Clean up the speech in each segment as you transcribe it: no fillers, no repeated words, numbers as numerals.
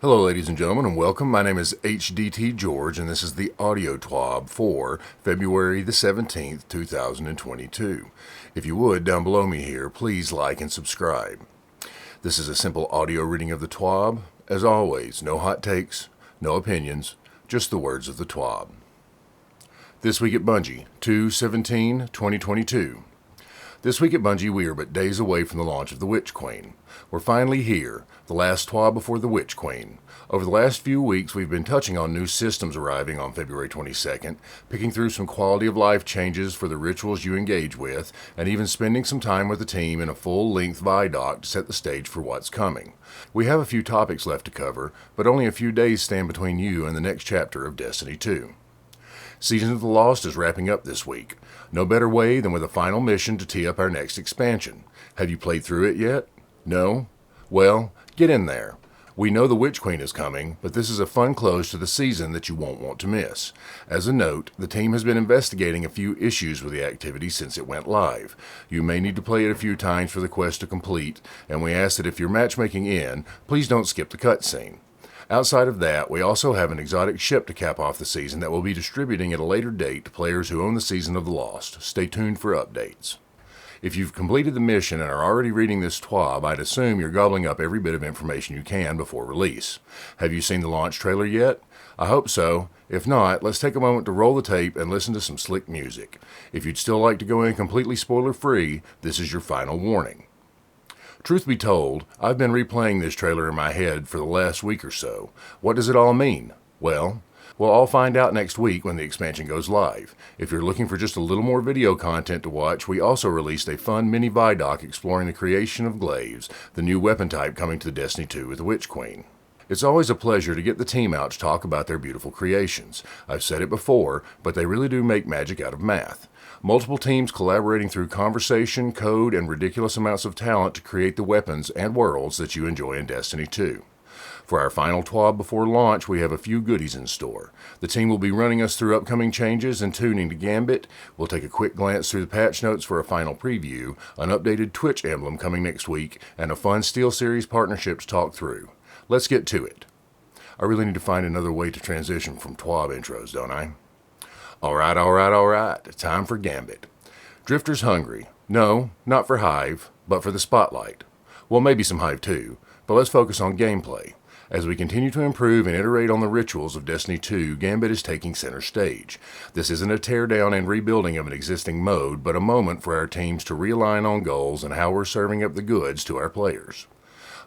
Hello ladies and gentlemen and welcome. My name is HDTGeorge and this is the audio TWAB for February the 17th, 2022. If you would, down below me here, please like and subscribe. This is a simple audio reading of the TWAB. As always, no hot takes, no opinions, just the words of the TWAB. This week at Bungie, 2/17/2022. This week at Bungie, we are but days away from the launch of the Witch Queen. We're finally here, the last TWAB before the Witch Queen. Over the last few weeks, we've been touching on new systems arriving on February 22nd, picking through some quality of life changes for the rituals you engage with, and even spending some time with the team in a full-length Vidoc to set the stage for what's coming. We have a few topics left to cover, but only a few days stand between you and the next chapter of Destiny 2. Season of the Lost is wrapping up this week. No better way than with a final mission to tee up our next expansion. Have you played through it yet? No? Well, get in there. We know the Witch Queen is coming, but this is a fun close to the season that you won't want to miss. As a note, the team has been investigating a few issues with the activity since it went live. You may need to play it a few times for the quest to complete, and we ask that if you're matchmaking in, please don't skip the cutscene. Outside of that, we also have an exotic ship to cap off the season that we'll be distributing at a later date to players who own the Season of the Lost. Stay tuned for updates. If you've completed the mission and are already reading this TWAB, I'd assume you're gobbling up every bit of information you can before release. Have you seen the launch trailer yet? I hope so. If not, let's take a moment to roll the tape and listen to some slick music. If you'd still like to go in completely spoiler-free, this is your final warning. Truth be told, I've been replaying this trailer in my head for the last week or so. What does it all mean? Well, we'll all find out next week when the expansion goes live. If you're looking for just a little more video content to watch, we also released a fun mini Vidoc exploring the creation of glaives, the new weapon type coming to Destiny 2 with the Witch Queen. It's always a pleasure to get the team out to talk about their beautiful creations. I've said it before, but they really do make magic out of math. Multiple teams collaborating through conversation, code, and ridiculous amounts of talent to create the weapons and worlds that you enjoy in Destiny 2. For our final TWAB before launch, we have a few goodies in store. The team will be running us through upcoming changes and tuning to Gambit. We'll take a quick glance through the patch notes for a final preview, an updated Twitch emblem coming next week, and a fun SteelSeries partnership to talk through. Let's get to it. I really need to find another way to transition from TWAB intros, don't I? Alright. Time for Gambit. Drifter's hungry. No, not for Hive, but for the spotlight. Well, maybe some Hive too, but let's focus on gameplay. As we continue to improve and iterate on the rituals of Destiny 2, Gambit is taking center stage. This isn't a teardown and rebuilding of an existing mode, but a moment for our teams to realign on goals and how we're serving up the goods to our players.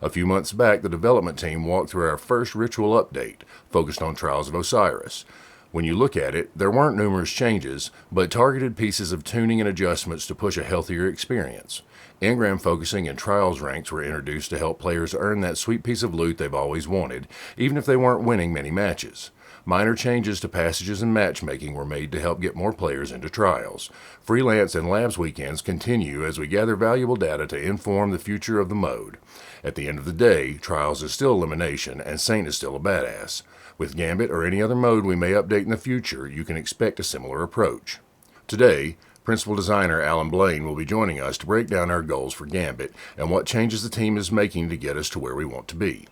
A few months back, the development team walked through our first ritual update, focused on Trials of Osiris. When you look at it, there weren't numerous changes, but targeted pieces of tuning and adjustments to push a healthier experience. Engram focusing and Trials ranks were introduced to help players earn that sweet piece of loot they've always wanted, even if they weren't winning many matches. Minor changes to passages and matchmaking were made to help get more players into Trials. Freelance and Labs weekends continue as we gather valuable data to inform the future of the mode. At the end of the day, Trials is still elimination, and Saint is still a badass. With Gambit or any other mode we may update in the future, you can expect a similar approach. Today, Principal Designer Alan Blaine will be joining us to break down our goals for Gambit and what changes the team is making to get us to where we want to be.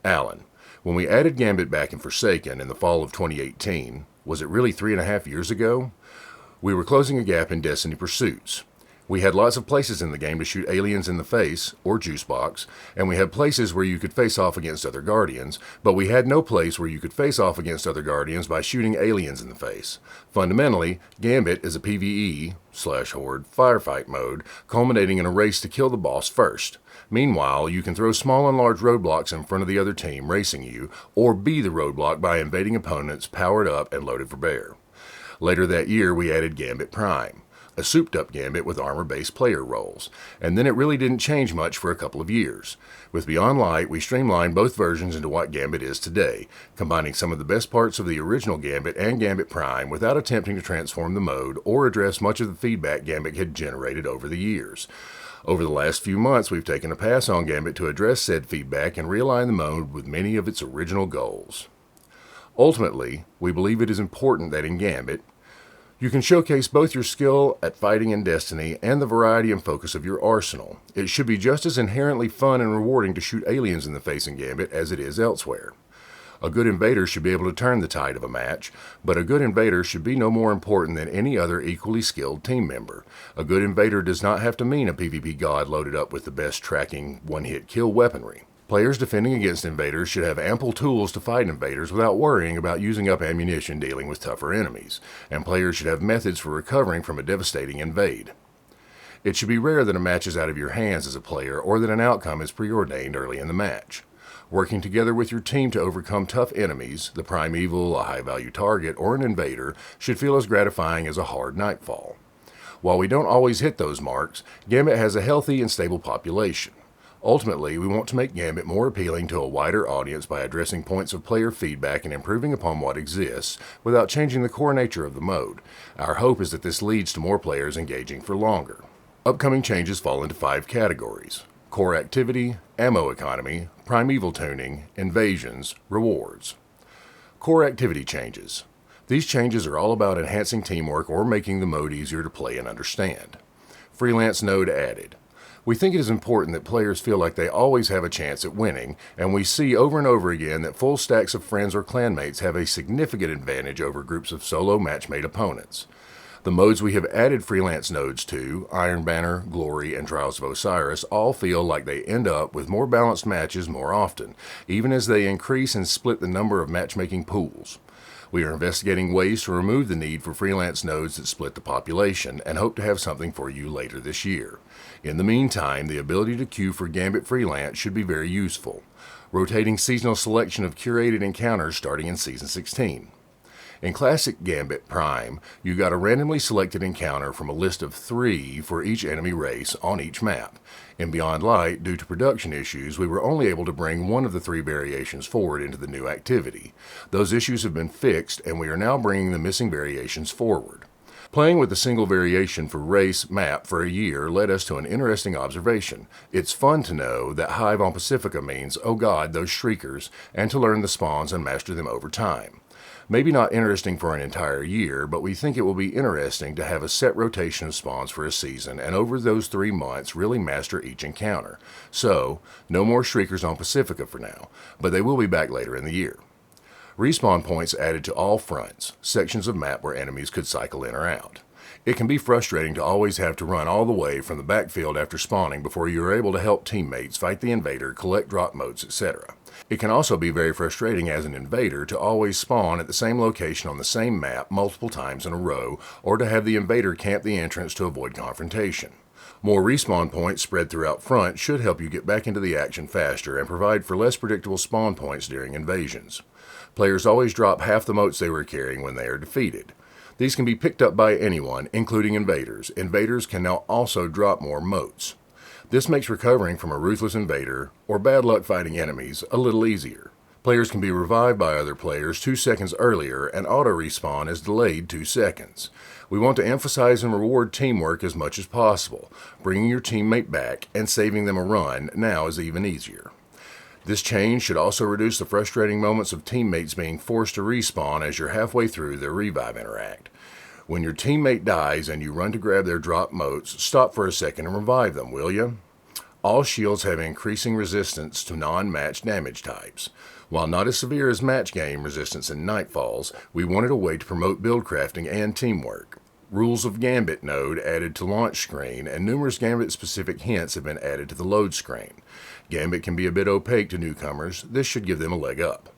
Alan, when we added Gambit back in Forsaken in the fall of 2018, was it really 3.5 years ago? We were closing a gap in Destiny pursuits. We had lots of places in the game to shoot aliens in the face, or juice box, and we had places where you could face off against other Guardians, but we had no place where you could face off against other Guardians by shooting aliens in the face. Fundamentally, Gambit is a PvE/Horde firefight mode, culminating in a race to kill the boss first. Meanwhile, you can throw small and large roadblocks in front of the other team racing you, or be the roadblock by invading opponents powered up and loaded for bear. Later that year, we added Gambit Prime, a souped-up Gambit with armor-based player roles, and then it really didn't change much for a couple of years. With Beyond Light, we streamlined both versions into what Gambit is today, combining some of the best parts of the original Gambit and Gambit Prime without attempting to transform the mode or address much of the feedback Gambit had generated over the years. Over the last few months, we've taken a pass on Gambit to address said feedback and realign the mode with many of its original goals. Ultimately, we believe it is important that in Gambit, you can showcase both your skill at fighting in Destiny and the variety and focus of your arsenal. It should be just as inherently fun and rewarding to shoot aliens in the face in Gambit as it is elsewhere. A good invader should be able to turn the tide of a match, but a good invader should be no more important than any other equally skilled team member. A good invader does not have to mean a PvP god loaded up with the best tracking one-hit kill weaponry. Players defending against invaders should have ample tools to fight invaders without worrying about using up ammunition dealing with tougher enemies, and players should have methods for recovering from a devastating invade. It should be rare that a match is out of your hands as a player or that an outcome is preordained early in the match. Working together with your team to overcome tough enemies, the primeval, a high-value target, or an invader should feel as gratifying as a hard nightfall. While we don't always hit those marks, Gambit has a healthy and stable population. Ultimately, we want to make Gambit more appealing to a wider audience by addressing points of player feedback and improving upon what exists without changing the core nature of the mode. Our hope is that this leads to more players engaging for longer. Upcoming changes fall into 5 categories: core activity, ammo economy, primeval tuning, invasions, rewards. Core activity changes. These changes are all about enhancing teamwork or making the mode easier to play and understand. Freelance node added. We think it is important that players feel like they always have a chance at winning, and we see over and over again that full stacks of friends or clanmates have a significant advantage over groups of solo matchmade opponents. The modes we have added freelance nodes to, Iron Banner, Glory, and Trials of Osiris, all feel like they end up with more balanced matches more often, even as they increase and split the number of matchmaking pools. We are investigating ways to remove the need for freelance nodes that split the population, and hope to have something for you later this year. In the meantime, the ability to queue for Gambit Freelance should be very useful. Rotating seasonal selection of curated encounters starting in Season 16. In Classic Gambit Prime, you got a randomly selected encounter from a list of 3 for each enemy race on each map. In Beyond Light, due to production issues, we were only able to bring one of the 3 variations forward into the new activity. Those issues have been fixed, and we are now bringing the missing variations forward. Playing with a single variation for race map for a year led us to an interesting observation. It's fun to know that Hive on Pacifica means, oh god, those shriekers, and to learn the spawns and master them over time. Maybe not interesting for an entire year, but we think it will be interesting to have a set rotation of spawns for a season, and over those 3 months really master each encounter. So, no more shriekers on Pacifica for now, but they will be back later in the year. Respawn points added to all fronts, sections of map where enemies could cycle in or out. It can be frustrating to always have to run all the way from the backfield after spawning before you are able to help teammates fight the invader, collect drop motes, etc. It can also be very frustrating as an invader to always spawn at the same location on the same map multiple times in a row, or to have the invader camp the entrance to avoid confrontation. More respawn points spread throughout front should help you get back into the action faster and provide for less predictable spawn points during invasions. Players always drop half the motes they were carrying when they are defeated. These can be picked up by anyone, including invaders. Invaders can now also drop more motes. This makes recovering from a ruthless invader, or bad luck fighting enemies, a little easier. Players can be revived by other players 2 seconds earlier, and auto-respawn is delayed 2 seconds. We want to emphasize and reward teamwork as much as possible. Bringing your teammate back and saving them a run now is even easier. This change should also reduce the frustrating moments of teammates being forced to respawn as you're halfway through their revive interact. When your teammate dies and you run to grab their drop motes, stop for a second and revive them, will you? All shields have increasing resistance to non-match damage types. While not as severe as match game resistance in Nightfalls, we wanted a way to promote build crafting and teamwork. Rules of Gambit node added to launch screen, and numerous Gambit-specific hints have been added to the load screen. Gambit can be a bit opaque to newcomers. This should give them a leg up.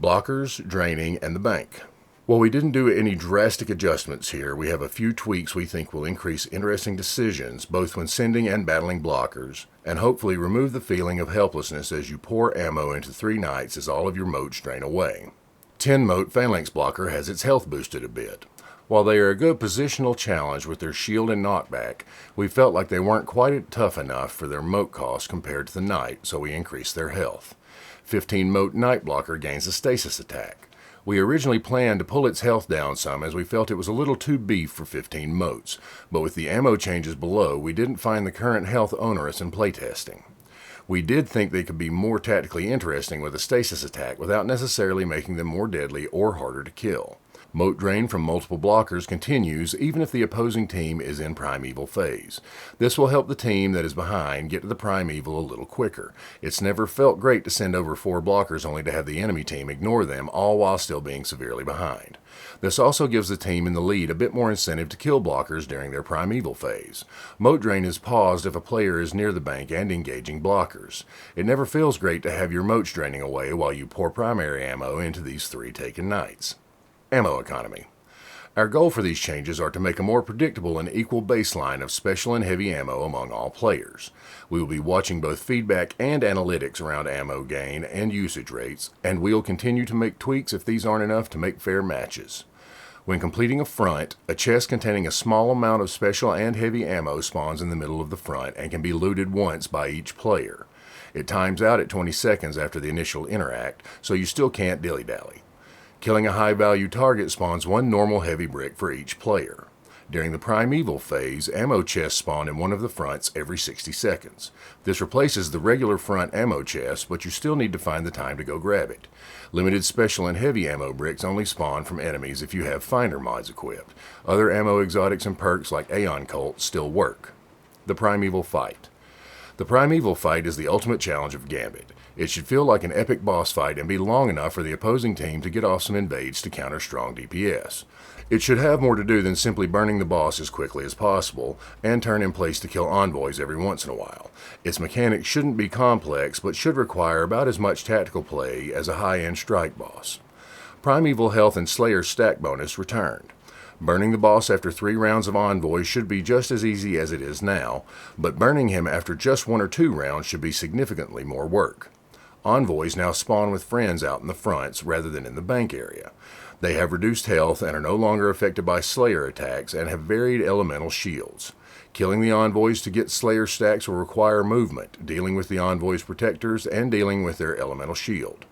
Blockers, draining, and the bank. While we didn't do any drastic adjustments here, we have a few tweaks we think will increase interesting decisions both when sending and battling blockers, and hopefully remove the feeling of helplessness as you pour ammo into 3 knights as all of your motes drain away. 10 mote Phalanx blocker has its health boosted a bit. While they are a good positional challenge with their shield and knockback, we felt like they weren't quite tough enough for their mote cost compared to the knight, so we increased their health. 15 mote Knight blocker gains a stasis attack. We originally planned to pull its health down some as we felt it was a little too beef for 15 motes, but with the ammo changes below, we didn't find the current health onerous in playtesting. We did think they could be more tactically interesting with a stasis attack without necessarily making them more deadly or harder to kill. Moat drain from multiple blockers continues even if the opposing team is in primeval phase. This will help the team that is behind get to the primeval a little quicker. It's never felt great to send over 4 blockers only to have the enemy team ignore them, all while still being severely behind. This also gives the team in the lead a bit more incentive to kill blockers during their primeval phase. Moat drain is paused if a player is near the bank and engaging blockers. It never feels great to have your moats draining away while you pour primary ammo into these 3 taken knights. Ammo economy. Our goal for these changes are to make a more predictable and equal baseline of special and heavy ammo among all players. We will be watching both feedback and analytics around ammo gain and usage rates, and we'll continue to make tweaks if these aren't enough to make fair matches. When completing a front, a chest containing a small amount of special and heavy ammo spawns in the middle of the front and can be looted once by each player. It times out at 20 seconds after the initial interact, so you still can't dilly-dally. Killing a high-value target spawns 1 normal heavy brick for each player. During the primeval phase, ammo chests spawn in one of the fronts every 60 seconds. This replaces the regular front ammo chest, but you still need to find the time to go grab it. Limited special and heavy ammo bricks only spawn from enemies if you have finder mods equipped. Other ammo exotics and perks like Aeon Colt still work. The primeval fight. The primeval fight is the ultimate challenge of Gambit. It should feel like an epic boss fight and be long enough for the opposing team to get off some invades to counter strong DPS. It should have more to do than simply burning the boss as quickly as possible and turn in place to kill envoys every once in a while. Its mechanics shouldn't be complex but should require about as much tactical play as a high-end strike boss. Primeval health and Slayer stack bonus returned. Burning the boss after 3 rounds of envoys should be just as easy as it is now, but burning him after just 1 or 2 rounds should be significantly more work. Envoys now spawn with friends out in the fronts rather than in the bank area. They have reduced health and are no longer affected by Slayer attacks and have varied elemental shields. Killing the envoys to get Slayer stacks will require movement, dealing with the envoys' protectors, and dealing with their elemental shield.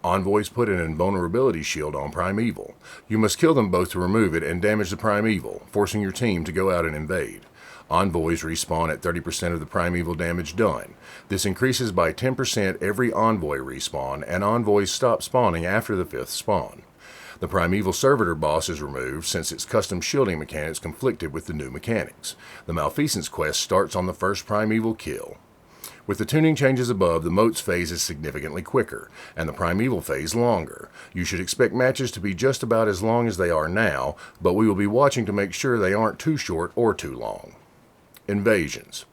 Envoys put an invulnerability shield on primeval. You must kill them both to remove it and damage the primeval, forcing your team to go out and invade. Envoys respawn at 30% of the primeval damage done. This increases by 10% every envoy respawn, and envoys stop spawning after the 5th spawn. The primeval servitor boss is removed since its custom shielding mechanics conflicted with the new mechanics. The Malfeasance quest starts on the first primeval kill. With the tuning changes above, the moats phase is significantly quicker, and the primeval phase longer. You should expect matches to be just about as long as they are now, but we will be watching to make sure they aren't too short or too long. Invasions.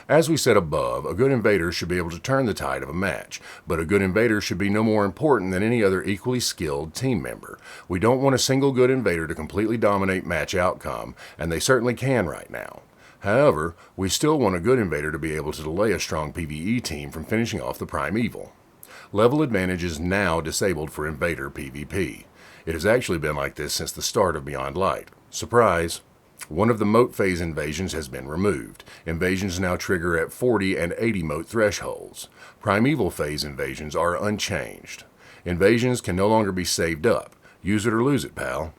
As we said above, a good invader should be able to turn the tide of a match, but a good invader should be no more important than any other equally skilled team member. We don't want a single good invader to completely dominate match outcome, and they certainly can right now. However, we still want a good invader to be able to delay a strong PvE team from finishing off the primeval. Level advantage is now disabled for invader PvP. It has actually been like this since the start of Beyond Light. Surprise! One of the moat phase invasions has been removed. Invasions now trigger at 40 and 80 moat thresholds. Primeval phase invasions are unchanged. Invasions can no longer be saved up. Use it or lose it, pal.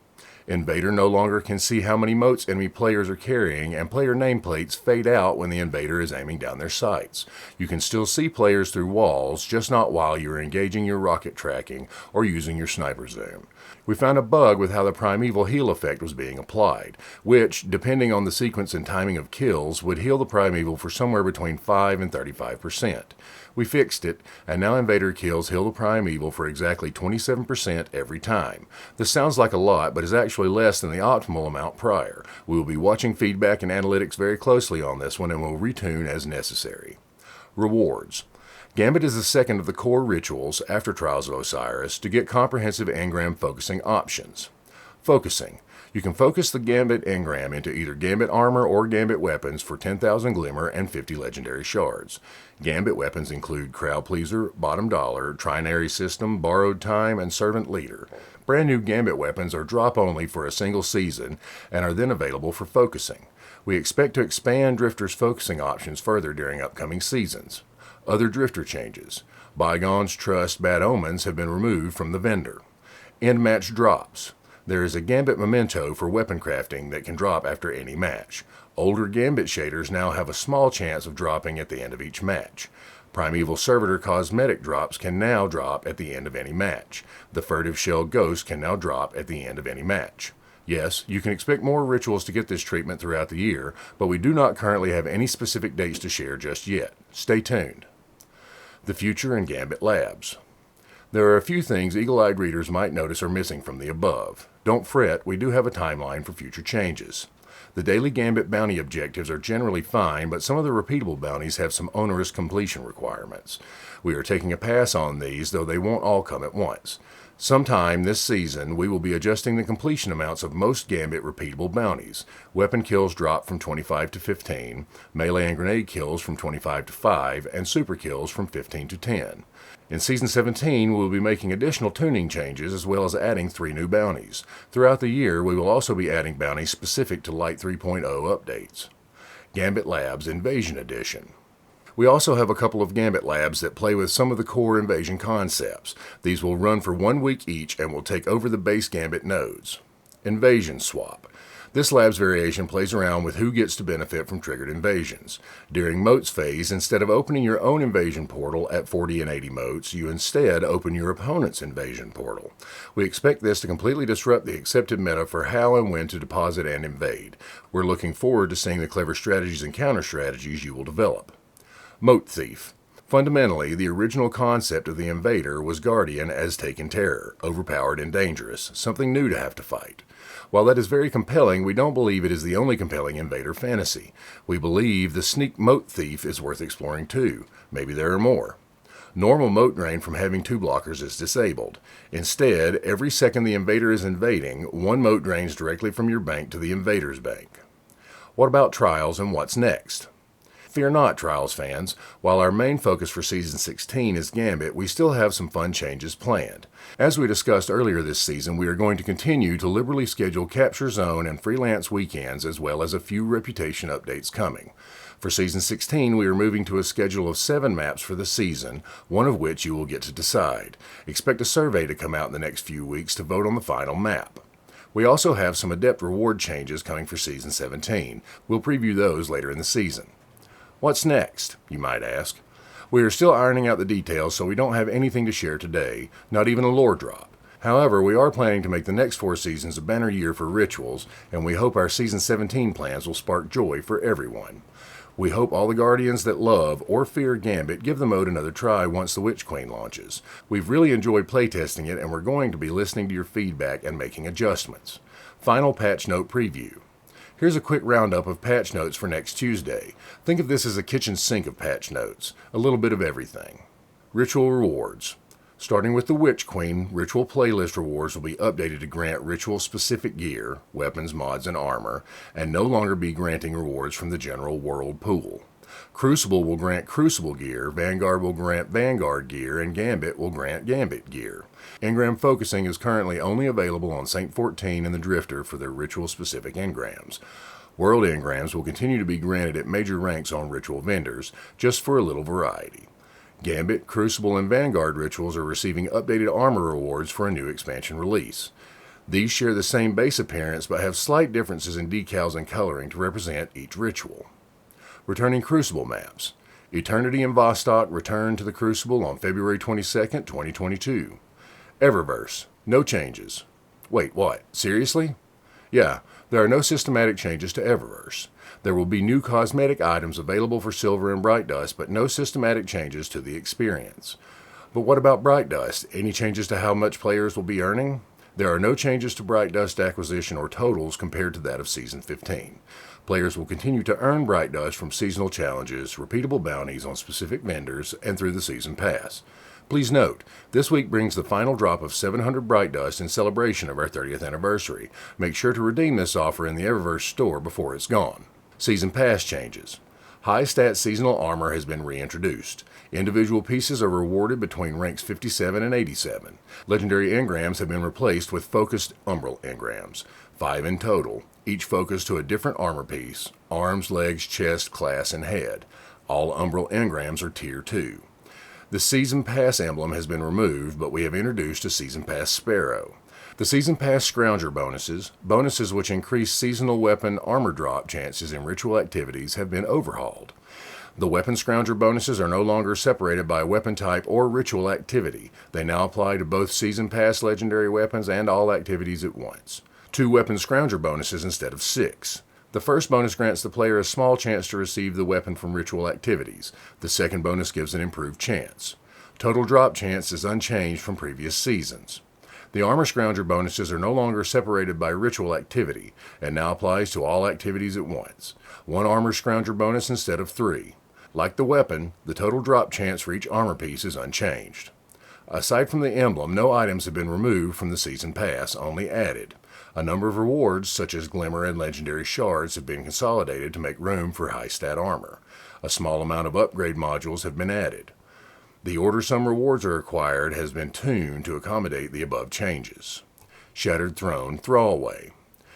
Invader no longer can see how many moats enemy players are carrying, and player nameplates fade out when the invader is aiming down their sights. You can still see players through walls, just not while you're engaging your rocket tracking or using your sniper zoom. We found a bug with how the primeval heal effect was being applied, which, depending on the sequence and timing of kills, would heal the primeval for somewhere between 5 and 35%. We fixed it, and now invader kills heal the primeval for exactly 27% every time. This sounds like a lot, but is actually less than the optimal amount prior. We will be watching feedback and analytics very closely on this one and will retune as necessary. Rewards. Gambit is the second of the core rituals, after Trials of Osiris, to get comprehensive engram focusing options. Focusing. You can focus the Gambit engram into either Gambit armor or Gambit weapons for 10,000 glimmer and 50 legendary shards. Gambit weapons include Crowd Pleaser, Bottom Dollar, Trinary System, Borrowed Time, and Servant Leader. Brand new Gambit weapons are drop only for a single season and are then available for focusing. We expect to expand Drifter's focusing options further during upcoming seasons. Other Drifter changes. Bygones, Trust, Bad Omens have been removed from the vendor. End match drops. There is a Gambit memento for weapon crafting that can drop after any match. Older Gambit shaders now have a small chance of dropping at the end of each match. Primeval Servitor cosmetic drops can now drop at the end of any match. The Furtive Shell Ghost can now drop at the end of any match. Yes, you can expect more rituals to get this treatment throughout the year, but we do not currently have any specific dates to share just yet. Stay tuned. The future in Gambit Labs. There are a few things eagle-eyed readers might notice are missing from the above. Don't fret, we do have a timeline for future changes. The daily Gambit bounty objectives are generally fine, but some of the repeatable bounties have some onerous completion requirements. We are taking a pass on these, though they won't all come at once. Sometime this season, we will be adjusting the completion amounts of most Gambit repeatable bounties. Weapon kills drop from 25 to 15, melee and grenade kills from 25 to 5, and super kills from 15 to 10. In Season 17, we will be making additional tuning changes as well as adding 3 new bounties. Throughout the year, we will also be adding bounties specific to Light 3.0 updates. Gambit Labs Invasion Edition. We also have a couple of Gambit Labs that play with some of the core invasion concepts. These will run for 1 week each and will take over the base Gambit nodes. Invasion Swap. This lab's variation plays around with who gets to benefit from triggered invasions. During Moats phase, instead of opening your own invasion portal at 40 and 80 moats, you instead open your opponent's invasion portal. We expect this to completely disrupt the accepted meta for how and when to deposit and invade. We're looking forward to seeing the clever strategies and counter strategies you will develop. Moat Thief. Fundamentally, the original concept of the invader was Guardian as taken terror, overpowered and dangerous, something new to have to fight. While that is very compelling, we don't believe it is the only compelling invader fantasy. We believe the sneak Moat Thief is worth exploring too. Maybe there are more. Normal moat drain from having 2 blockers is disabled. Instead, every second the invader is invading, 1 moat drains directly from your bank to the invader's bank. What about Trials and what's next? Fear not, Trials fans. While our main focus for Season 16 is Gambit, we still have some fun changes planned. As we discussed earlier this season, we are going to continue to liberally schedule Capture Zone and Freelance weekends, as well as a few reputation updates coming. For Season 16, we are moving to a schedule of 7 maps for the season, one of which you will get to decide. Expect a survey to come out in the next few weeks to vote on the final map. We also have some Adept reward changes coming for Season 17. We'll preview those later in the season. What's next, you might ask? We are still ironing out the details, so we don't have anything to share today, not even a lore drop. However, we are planning to make the next 4 seasons a banner year for rituals, and we hope our Season 17 plans will spark joy for everyone. We hope all the Guardians that love or fear Gambit give the mode another try once the Witch Queen launches. We've really enjoyed playtesting it, and we're going to be listening to your feedback and making adjustments. Final patch note preview. Here's a quick roundup of patch notes for next Tuesday. Think of this as a kitchen sink of patch notes, a little bit of everything. Ritual rewards. Starting with the Witch Queen, ritual playlist rewards will be updated to grant ritual-specific gear, weapons, mods, and armor, and no longer be granting rewards from the general world pool. Crucible will grant Crucible gear, Vanguard will grant Vanguard gear, and Gambit will grant Gambit gear. Engram focusing is currently only available on Saint 14 and the Drifter for their ritual-specific engrams. World engrams will continue to be granted at major ranks on ritual vendors, just for a little variety. Gambit, Crucible, and Vanguard rituals are receiving updated armor rewards for a new expansion release. These share the same base appearance but have slight differences in decals and coloring to represent each ritual. Returning Crucible maps. Eternity and Vostok return to the Crucible on February 22, 2022. Eververse. No changes. Wait, what? Seriously? Yeah, there are no systematic changes to Eververse. There will be new cosmetic items available for Silver and Bright Dust, but no systematic changes to the experience. But what about Bright Dust? Any changes to how much players will be earning? There are no changes to Bright Dust acquisition or totals compared to that of Season 15. Players will continue to earn Bright Dust from seasonal challenges, repeatable bounties on specific vendors, and through the Season Pass. Please note, this week brings the final drop of 700 Bright Dust in celebration of our 30th anniversary. Make sure to redeem this offer in the Eververse store before it's gone. Season Pass changes. High stat seasonal armor has been reintroduced. Individual pieces are rewarded between ranks 57 and 87. Legendary engrams have been replaced with focused umbral engrams, 5 in total, each focused to a different armor piece, arms, legs, chest, class, and head. All umbral engrams are Tier 2. The Season Pass emblem has been removed, but we have introduced a Season Pass Sparrow. The Season Pass Scrounger bonuses which increase seasonal weapon armor drop chances in ritual activities, have been overhauled. The Weapon Scrounger bonuses are no longer separated by weapon type or ritual activity. They now apply to both Season Pass legendary weapons and all activities at once. 2 Weapon Scrounger bonuses instead of 6. The first bonus grants the player a small chance to receive the weapon from ritual activities. The second bonus gives an improved chance. Total drop chance is unchanged from previous seasons. The Armor Scrounger bonuses are no longer separated by ritual activity and now applies to all activities at once. 1 Armor Scrounger bonus instead of 3. Like the weapon, the total drop chance for each armor piece is unchanged. Aside from the emblem, no items have been removed from the Season Pass, only added. A number of rewards, such as Glimmer and Legendary Shards, have been consolidated to make room for high-stat armor. A small amount of upgrade modules have been added. The order some rewards are acquired has been tuned to accommodate the above changes. Shattered Throne Thrallway.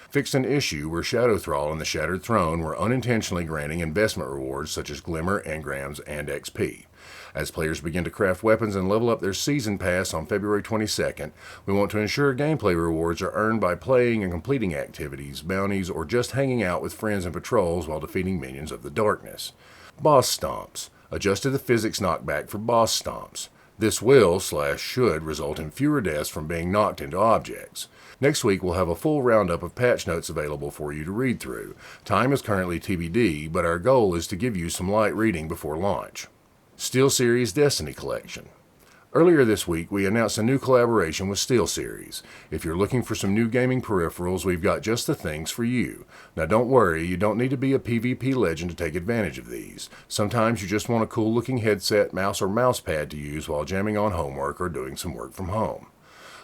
Fixed an issue where Shadow Thrall and the Shattered Throne were unintentionally granting investment rewards such as Glimmer, Engrams, and XP. As players begin to craft weapons and level up their Season Pass on February 22nd, we want to ensure gameplay rewards are earned by playing and completing activities, bounties, or just hanging out with friends and patrols while defeating minions of the darkness. Boss Stomps. Adjusted the physics knockback for boss stomps. This will/should result in fewer deaths from being knocked into objects. Next week we'll have a full roundup of patch notes available for you to read through. Time is currently TBD, but our goal is to give you some light reading before launch. SteelSeries Destiny Collection. Earlier this week, we announced a new collaboration with SteelSeries. If you're looking for some new gaming peripherals, we've got just the things for you. Now don't worry, you don't need to be a PvP legend to take advantage of these. Sometimes you just want a cool-looking headset, mouse, or mousepad to use while jamming on homework or doing some work from home.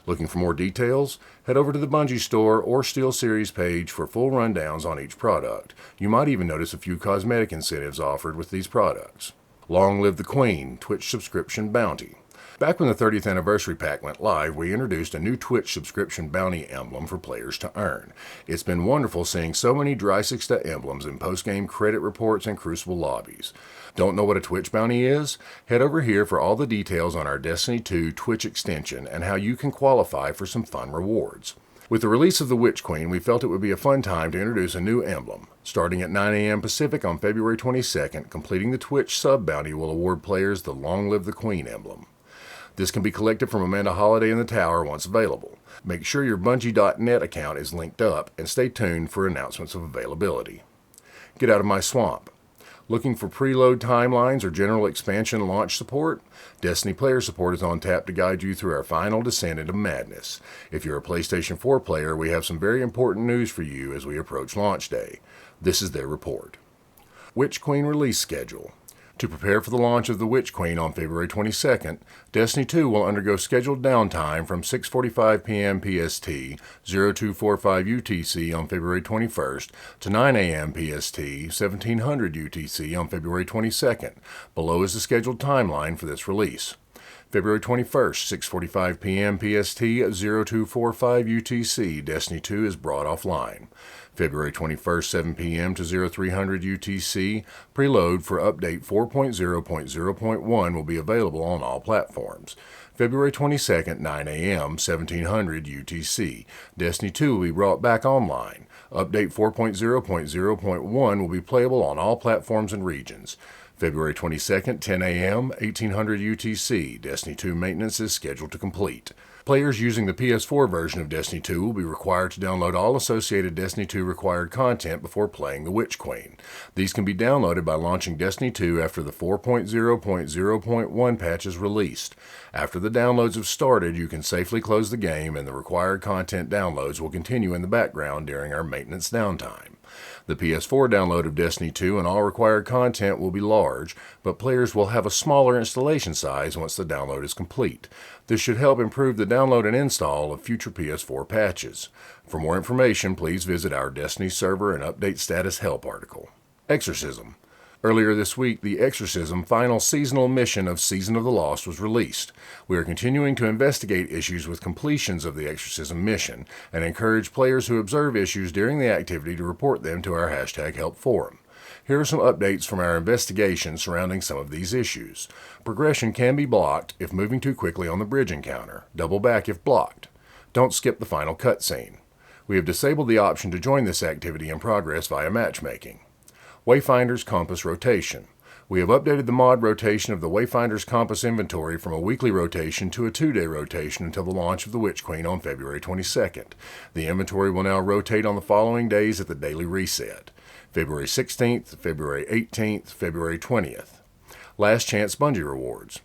Looking for more details? Head over to the Bungie store or SteelSeries page for full rundowns on each product. You might even notice a few cosmetic incentives offered with these products. Long Live the Queen Twitch Subscription Bounty. Back when the 30th Anniversary Pack went live, we introduced a new Twitch subscription bounty emblem for players to earn. It's been wonderful seeing so many Dry6 emblems in post-game credit reports and Crucible lobbies. Don't know what a Twitch bounty is? Head over here for all the details on our Destiny 2 Twitch extension and how you can qualify for some fun rewards. With the release of the Witch Queen, we felt it would be a fun time to introduce a new emblem. Starting at 9 a.m. Pacific on February 22nd, completing the Twitch sub bounty will award players the Long Live the Queen emblem. This can be collected from Amanda Holiday in the Tower once available. Make sure your Bungie.net account is linked up and stay tuned for announcements of availability. Get out of my swamp. Looking for preload timelines or general expansion launch support? Destiny Player Support is on tap to guide you through our final descent into madness. If you're a PlayStation 4 player, we have some very important news for you as we approach launch day. This is their report. Witch Queen release schedule. To prepare for the launch of the Witch Queen on February 22nd, Destiny 2 will undergo scheduled downtime from 6:45 p.m. PST, 0245 UTC on February 21st to 9 a.m. PST, 1700 UTC on February 22nd. Below is the scheduled timeline for this release. February 21st, 6:45 p.m. PST, 0245 UTC, Destiny 2 is brought offline. February 21st, 7 p.m. to 0300 UTC, preload for update 4.0.0.1 will be available on all platforms. February 22nd, 9 a.m., 1700 UTC, Destiny 2 will be brought back online. Update 4.0.0.1 will be playable on all platforms and regions. February 22nd, 10 a.m., 1800 UTC, Destiny 2 maintenance is scheduled to complete. Players using the PS4 version of Destiny 2 will be required to download all associated Destiny 2 required content before playing the Witch Queen. These can be downloaded by launching Destiny 2 after the 4.0.0.1 patch is released. After the downloads have started, you can safely close the game and the required content downloads will continue in the background during our maintenance downtime. The PS4 download of Destiny 2 and all required content will be large, but players will have a smaller installation size once the download is complete. This should help improve the download and install of future PS4 patches. For more information, please visit our Destiny server and update status help article. Exorcism. Earlier this week, the Exorcism final seasonal mission of Season of the Lost was released. We are continuing to investigate issues with completions of the Exorcism mission and encourage players who observe issues during the activity to report them to our #help forum. Here are some updates from our investigation surrounding some of these issues. Progression can be blocked if moving too quickly on the bridge encounter. Double back if blocked. Don't skip the final cutscene. We have disabled the option to join this activity in progress via matchmaking. Wayfinder's Compass Rotation. We have updated the mod rotation of the Wayfinder's Compass inventory from a weekly rotation to a 2-day rotation until the launch of the Witch Queen on February 22nd. The inventory will now rotate on the following days at the daily reset: February 16th, February 18th, February 20th. Last Chance Bungee Rewards.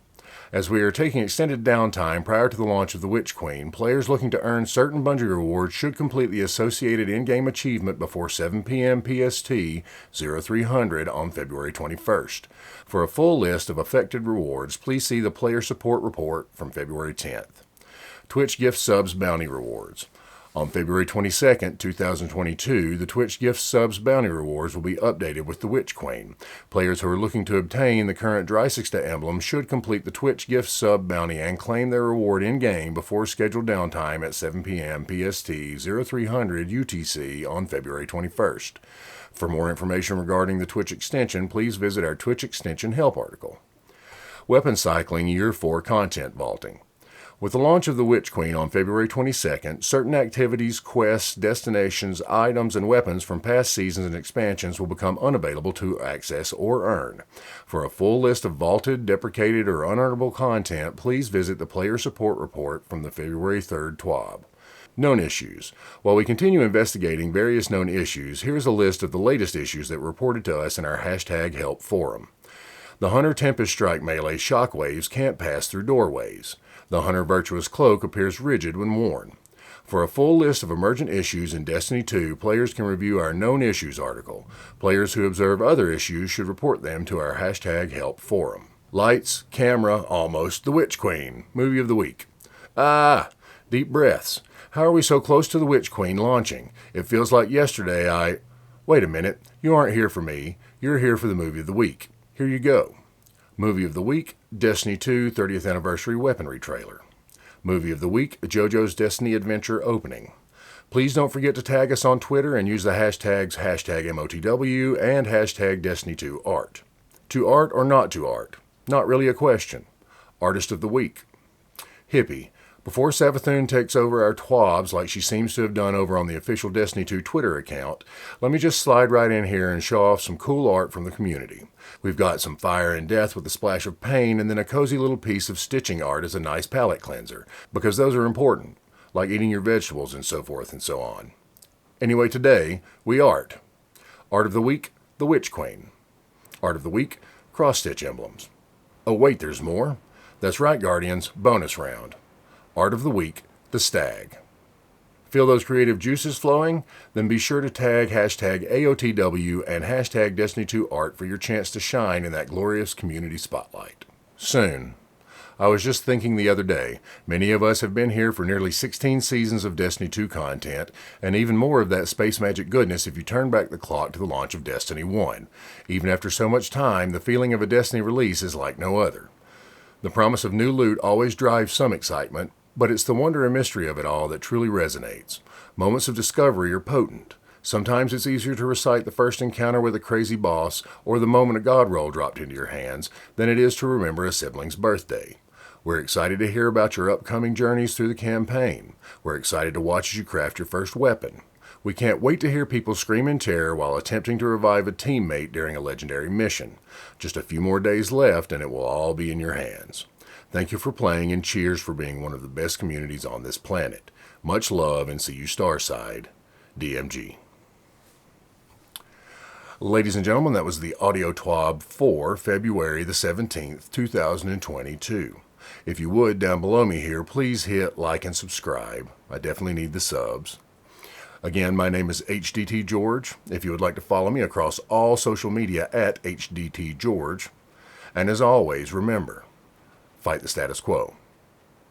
As we are taking extended downtime prior to the launch of the Witch Queen, players looking to earn certain bungee rewards should complete the associated in-game achievement before 7 p.m. PST 0300 on February 21st. For a full list of affected rewards, please see the Player Support Report from February 10th. Twitch Gift Subs Bounty Rewards. On February 22, 2022, the Twitch Gift Subs Bounty Rewards will be updated with the Witch Queen. Players who are looking to obtain the current Drysixta emblem should complete the Twitch Gift Sub Bounty and claim their reward in-game before scheduled downtime at 7 p.m. PST 0300 UTC on February 21st. For more information regarding the Twitch extension, please visit our Twitch extension help article. Weapon Cycling Year 4 Content Vaulting. With the launch of the Witch Queen on February 22nd, certain activities, quests, destinations, items, and weapons from past seasons and expansions will become unavailable to access or earn. For a full list of vaulted, deprecated, or unearnable content, please visit the Player Support Report from the February 3rd TWAB. Known issues. While we continue investigating various known issues, here's a list of the latest issues that were reported to us in our #help forum. The Hunter Tempest Strike melee shockwaves can't pass through doorways. The Hunter Virtuous Cloak appears rigid when worn. For a full list of emergent issues in Destiny 2, players can review our Known Issues article. Players who observe other issues should report them to our #help forum. Lights, camera, almost the Witch Queen. Movie of the week. Deep breaths. How are we so close to the Witch Queen launching? It feels like yesterday Wait a minute, you aren't here for me. You're here for the Movie of the Week. Here you go. Movie of the Week, Destiny 2 30th Anniversary Weaponry Trailer. Movie of the Week, JoJo's Destiny Adventure Opening. Please don't forget to tag us on Twitter and use the hashtags #MOTW and #Destiny2Art. To art or not to art? Not really a question. Artist of the Week. Hippie. Before Savathun takes over our TWABs like she seems to have done over on the official Destiny 2 Twitter account, let me just slide right in here and show off some cool art from the community. We've got some fire and death with a splash of pain, and then a cozy little piece of stitching art as a nice palette cleanser, because those are important, like eating your vegetables and so forth and so on. Anyway, today, we art. Art of the Week, the Witch Queen. Art of the Week, cross-stitch emblems. Oh wait, there's more. That's right, Guardians, bonus round. Art of the Week, the Stag. Feel those creative juices flowing? Then be sure to tag #AOTW and #Destiny2Art for your chance to shine in that glorious community spotlight. Soon. I was just thinking the other day, many of us have been here for nearly 16 seasons of Destiny 2 content, and even more of that space magic goodness if you turn back the clock to the launch of Destiny 1. Even after so much time, the feeling of a Destiny release is like no other. The promise of new loot always drives some excitement, but it's the wonder and mystery of it all that truly resonates. Moments of discovery are potent. Sometimes it's easier to recite the first encounter with a crazy boss or the moment a god roll dropped into your hands than it is to remember a sibling's birthday. We're excited to hear about your upcoming journeys through the campaign. We're excited to watch as you craft your first weapon. We can't wait to hear people scream in terror while attempting to revive a teammate during a legendary mission. Just a few more days left and it will all be in your hands. Thank you for playing and cheers for being one of the best communities on this planet. Much love and see you Starside. DMG. Ladies and gentlemen, that was the audio TWAB for February the 17th, 2022. If you would, down below me here, please hit like and subscribe. I definitely need the subs. Again, my name is HDTGeorge. If you would like to follow me across all social media at HDTGeorge. And as always, remember, fight the status quo.